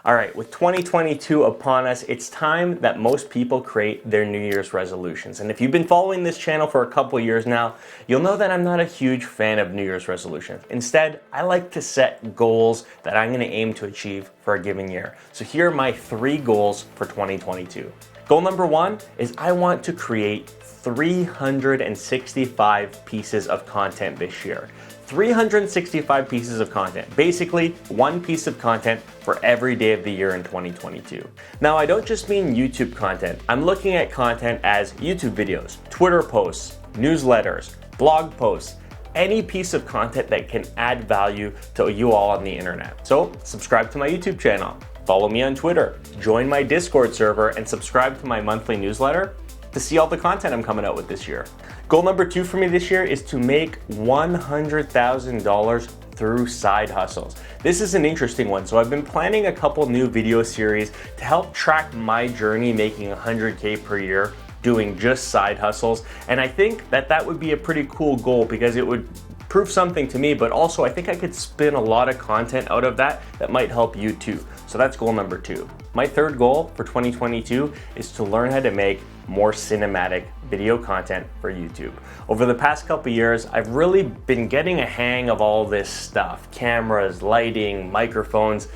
All right, with 2022 upon us, it's time that most people create their New Year's resolutions. And if you've been following this channel for a couple years now, you'll know that I'm not a huge fan of New Year's resolutions. Instead, I like to set goals that I'm going to aim to achieve for a given year. So here are my 3 goals for 2022. Goal number 1 is I want to create 365 pieces of content this year. 365 pieces of content, basically 1 piece of content for every day of the year in 2022. Now, I don't just mean YouTube content. I'm looking at content as YouTube videos, Twitter posts, newsletters, blog posts, any piece of content that can add value to you all on the internet. So subscribe to my YouTube channel, follow me on Twitter, join my Discord server, and subscribe to my monthly newsletter to see all the content I'm coming out with this year. Goal number 2 for me this year is to make $100,000 through side hustles. This is an interesting one. So I've been planning a couple new video series to help track my journey making 100K per year doing just side hustles. And I think that that would be a pretty cool goal because it would prove something to me, but also I think I could spin a lot of content out of that might help you too. So that's goal number 2. My 3rd goal for 2022 is to learn how to make more cinematic video content for YouTube. Over the past couple years, I've really been getting a hang of all this stuff, cameras, lighting, microphones.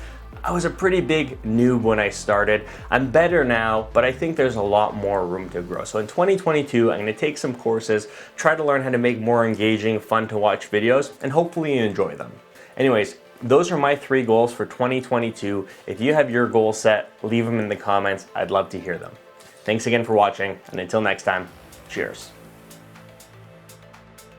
I was a pretty big noob when I started. I'm better now, but I think there's a lot more room to grow. So in 2022, I'm gonna take some courses, try to learn how to make more engaging, fun to watch videos, and hopefully you enjoy them. Anyways, those are my 3 goals for 2022. If you have your goals set, leave them in the comments. I'd love to hear them. Thanks again for watching, and until next time, cheers.